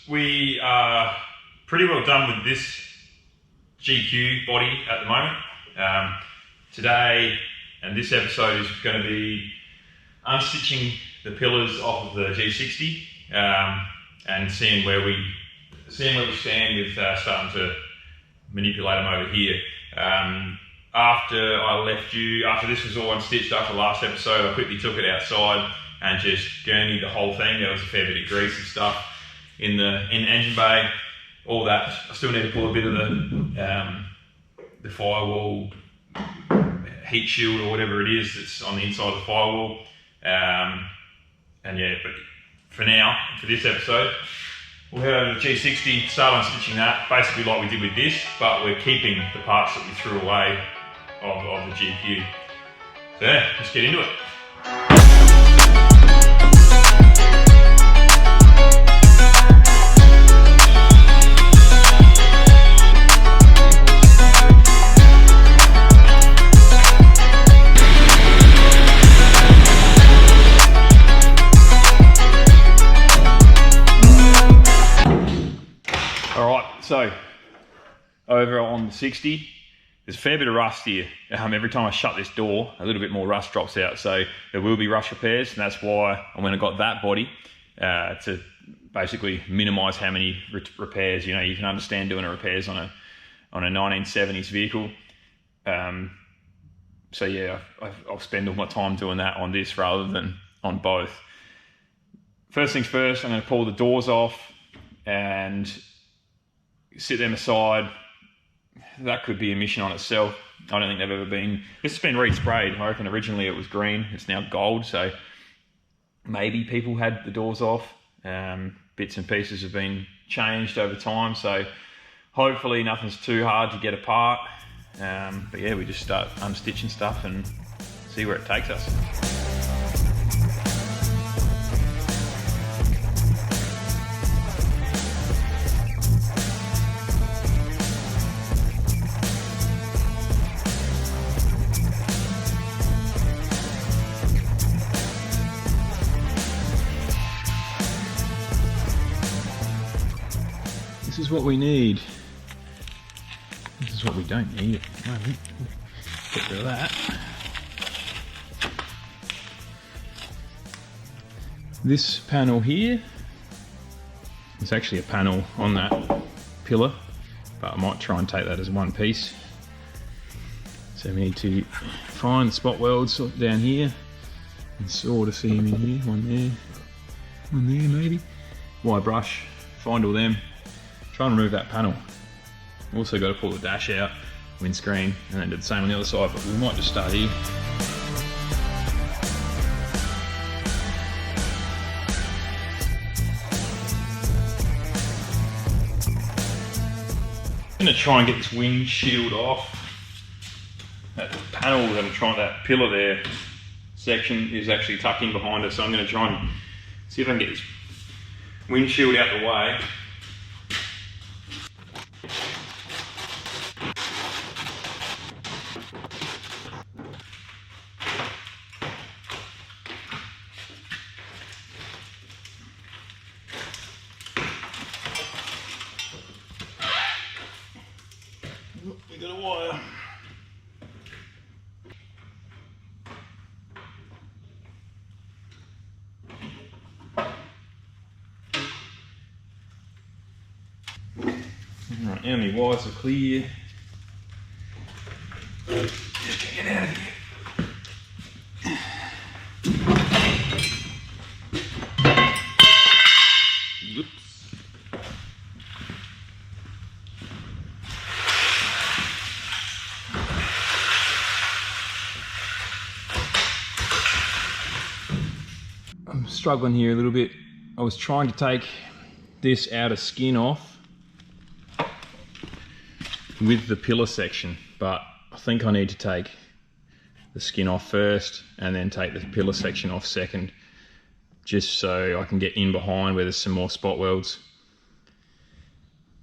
we are pretty well done with this GQ body at the moment. Today and this episode is going to be unstitching the pillars off of the G60 and seeing where we stand with starting to manipulate them over here. After this was all unstitched after the last episode, I quickly took it outside and just gurneyed the whole thing. There was a fair bit of grease and stuff in the engine bay, all that. I still need to pull a bit of the firewall heat shield or whatever it is that's on the inside of the firewall. And yeah, but for now, for this episode, we'll head over to the G60, start unstitching that, basically like we did with this, but we're keeping the parts that we threw away of the GQ. So yeah, let's get into it. So, over on the 60, there's a fair bit of rust here. Every time I shut this door, a little bit more rust drops out. So there will be rust repairs, and that's why I went and got that body to basically minimise how many repairs. You know, you can understand doing repairs on a 1970s vehicle. So yeah, I'll spend all my time doing that on this rather than on both. First things first, I'm going to pull the doors off and sit them aside. That could be a mission on itself. I don't think they've ever been. This has been re-sprayed. I reckon originally it was green. It's now gold. So maybe people had the doors off. Bits and pieces have been changed over time. So hopefully nothing's too hard to get apart. But yeah, we just start unstitching stuff and see where it takes us. This is what we need. This is what we don't need at the moment. Get rid of that. This panel here is actually a panel on that pillar, but I might try and take that as one piece. So we need to find the spot welds down here and sort of see them in here. One there maybe. Wire brush, find all them. Try and remove that panel. Also got to pull the dash out, windscreen, and then do the same on the other side, but we might just start here. I'm going to try and get this windshield off. That panel, that pillar there section is actually tucked in behind us, so I'm going to try and see if I can get this windshield out the way. We got a wire. Alright, now my wires are clear. Just get out of here. I'm struggling here a little bit. I was trying to take this outer skin off with the pillar section, but I think I need to take the skin off first and then take the pillar section off second, just so I can get in behind where there's some more spot welds.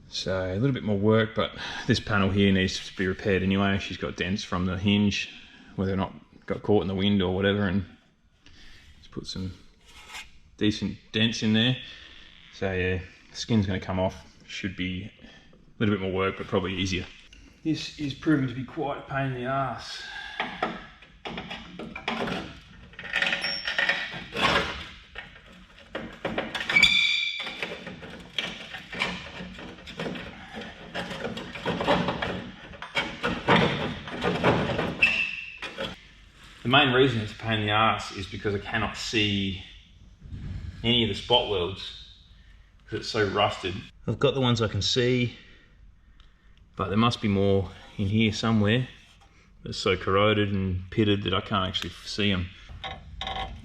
So a little bit more work, but this panel here needs to be repaired anyway. She's got dents from the hinge, whether or not got caught in the wind or whatever, and just put some decent dents in there. So yeah, skin's going to come off. Should be a little bit more work, but probably easier. This is proving to be quite a pain in the ass. The main reason it's a pain in the ass is because I cannot see any of the spot welds because it's so rusted. I've got the ones I can see, but there must be more in here somewhere. It's so corroded and pitted that I can't actually see them.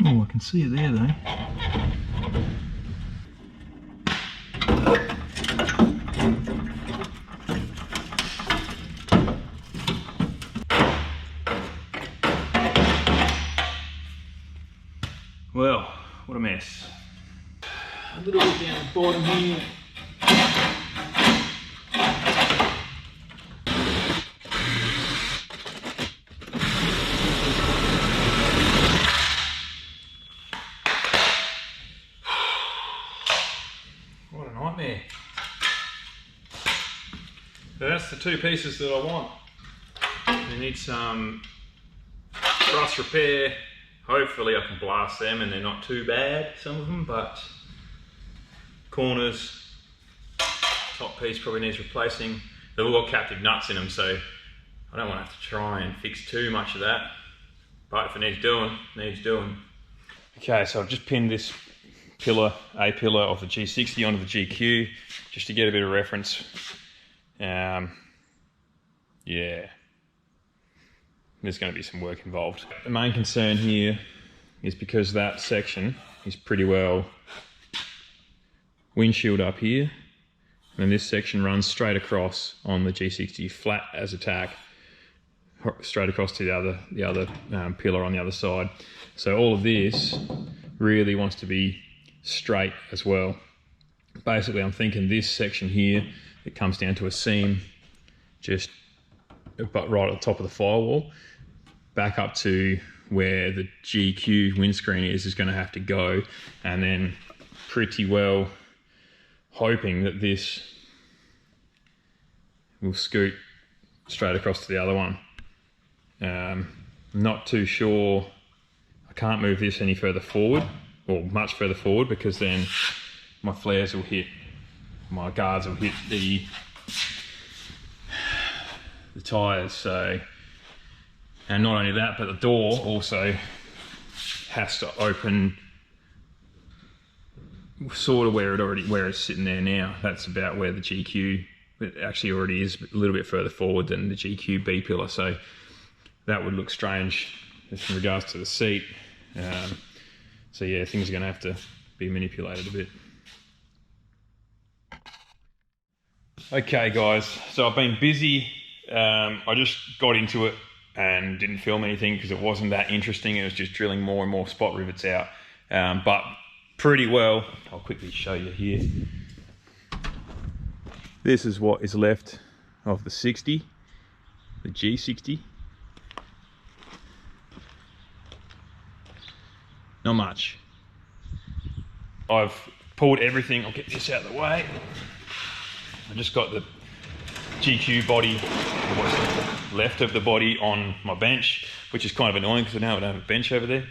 Oh, I can see it there though. Well, what a mess. A little bit down the bottom here. What a nightmare. So that's the two pieces that I want. They need some rust repair. Hopefully I can blast them and they're not too bad, some of them, but corners, top piece probably needs replacing. They've all got captive nuts in them, so I don't want to have to try and fix too much of that. But if it needs doing, it needs doing. Okay, so I've just pinned this pillar, A pillar of the G60 onto the GQ, just to get a bit of reference. Yeah. There's going to be some work involved. The main concern here is because that section is pretty well windshield up here, and this section runs straight across on the G60 flat as a tack, straight across to the other pillar on the other side. So all of this really wants to be straight as well. Basically, I'm thinking this section here, it comes down to a seam just right at the top of the firewall, back up to where the GQ windscreen is going to have to go, and then pretty well hoping that this will scoot straight across to the other one. Not too sure. I can't move this any further forward, or much further forward, because then my flares will hit, my guards will hit the tyres. So, and not only that, but the door also has to open sort of where it's sitting there now. That's about where the GQ, it actually already is a little bit further forward than the GQ B pillar, so that would look strange just in regards to the seat. So yeah, things are going to have to be manipulated a bit. Okay guys, so I've been busy. I just got into it and didn't film anything because it wasn't that interesting. It was just drilling more and more spot rivets out, but pretty well. I'll quickly show you here. This is what is left of the 60, the G60. Not much. I've pulled everything. I'll get this out of the way. I just got the GQ body, what's left of the body, on my bench, which is kind of annoying because now I don't have a bench over there.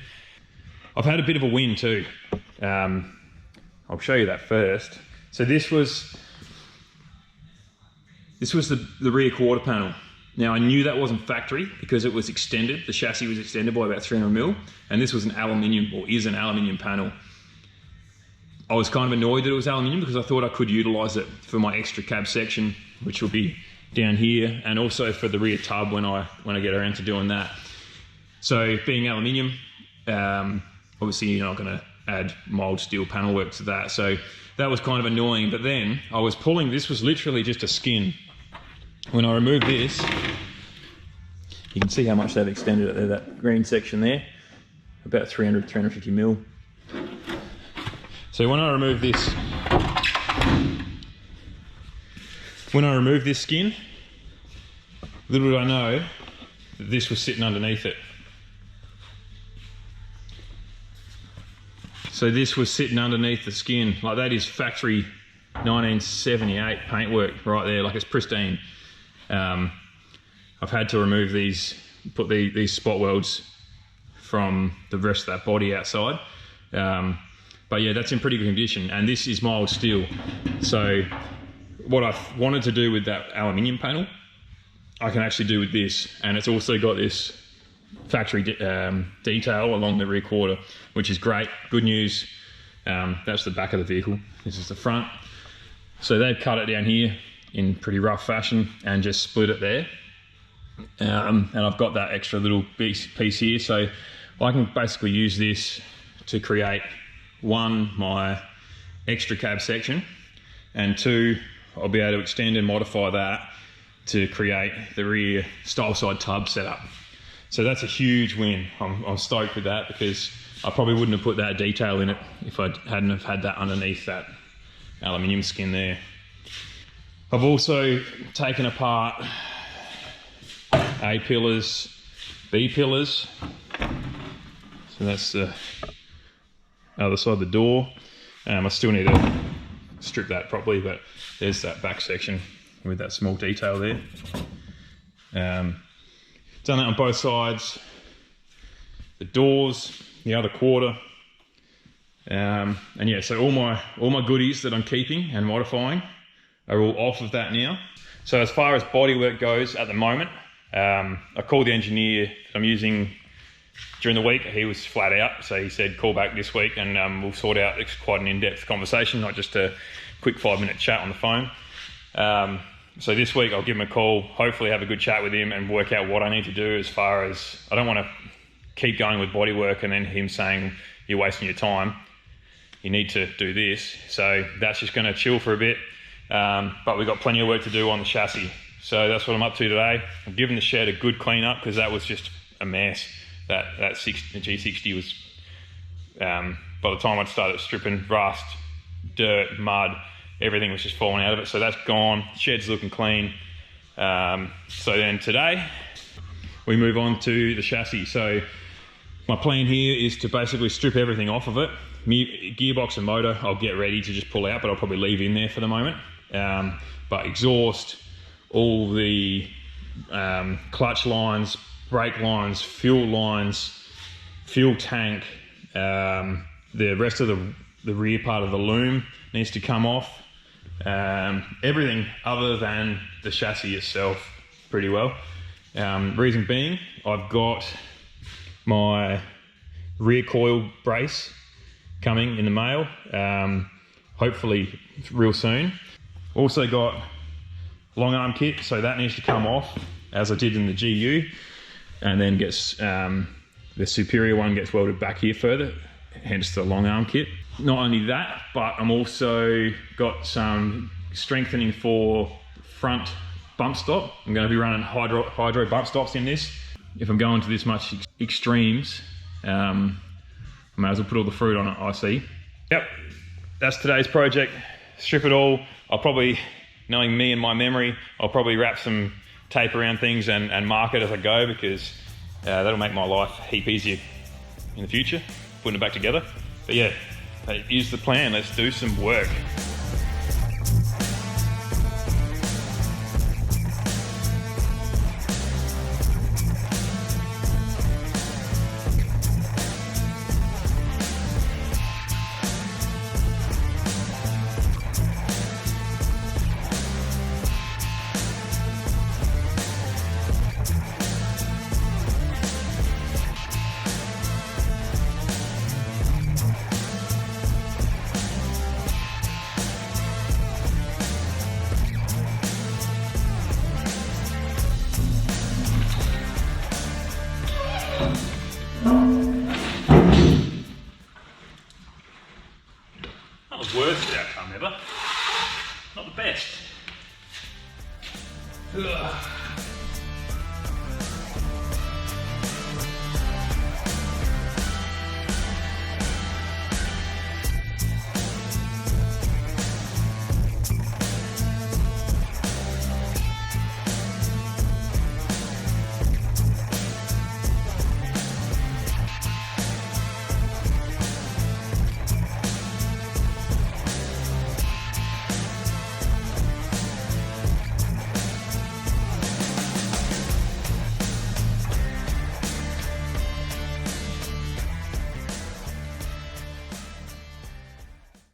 I've had a bit of a win too. I'll show you that first. So this was the rear quarter panel. Now I knew that wasn't factory because it was extended. The chassis was extended by about 300mm, and this was an aluminium, or is an aluminium panel. I was kind of annoyed that it was aluminium because I thought I could utilize it for my extra cab section, which will be down here, and also for the rear tub when I get around to doing that. So being aluminium, obviously you're not going to add mild steel panel work to that. So that was kind of annoying. But then I was pulling, this was literally just a skin. When I removed this, you can see how much they've extended it there, that green section there, about 350mm. So when I remove this, skin, little did I know that this was sitting underneath it. So this was sitting underneath the skin. Like, that is factory 1978 paintwork right there, like it's pristine. I've had to remove these, put these spot welds from the rest of that body outside. But yeah, that's in pretty good condition, and this is mild steel. So what I wanted to do with that aluminium panel, I can actually do with this, and it's also got this factory detail along the rear quarter, which is great. Good news. That's the back of the vehicle. This is the front. So they've cut it down here in pretty rough fashion and just split it there. And I've got that extra little piece here, so I can basically use this to create, one, my extra cab section, and two, I'll be able to extend and modify that to create the rear style side tub setup. So that's a huge win. I'm stoked with that, because I probably wouldn't have put that detail in it if I hadn't have had that underneath that aluminium skin there. I've also taken apart A pillars, B pillars. So that's the other side of the door. I still need to strip that properly, but there's that back section with that small detail there. Done that on both sides. The doors, the other quarter. And yeah, so all my goodies that I'm keeping and modifying are all off of that now. So as far as bodywork goes at the moment, I called the engineer that I'm using during the week. He was flat out, so he said call back this week and we'll sort out. It's quite an in-depth conversation, not just a quick 5-minute chat on the phone. So this week I'll give him a call, hopefully have a good chat with him and work out what I need to do, as far as I don't want to keep going with bodywork and then him saying you're wasting your time, you need to do this. So that's just going to chill for a bit, but we've got plenty of work to do on the chassis. So that's what I'm up to today. I've given the shed a good clean up, because that was just a mess. That G60 was, by the time I'd started stripping, rust, dirt, mud, everything was just falling out of it. So that's gone. Shed's looking clean. So then today we move on to the chassis. So my plan here is to basically strip everything off of it. Gearbox and motor I'll get ready to just pull out, but I'll probably leave in there for the moment. But exhaust, all the clutch lines, brake lines, fuel tank, the rest of the rear part of the loom needs to come off. Everything other than the chassis itself pretty well. Reason being, I've got my rear coil brace coming in the mail, hopefully real soon. Also got long arm kit, so that needs to come off as I did in the GU, and then gets the superior one gets welded back here further, hence the long arm kit. Not only that, but I'm also got some strengthening for front bump stop. I'm going to be running hydro bump stops in this. If I'm going to this much extremes, I may as well put all the fruit on it, I see. Yep, that's today's project. Strip it all. I'll probably, knowing me and my memory, I'll probably wrap some tape around things and mark it as I go, because that'll make my life a heap easier in the future, putting it back together. But yeah, that is the plan. Let's do some work. That was worst outcome ever. Not the best. Ugh.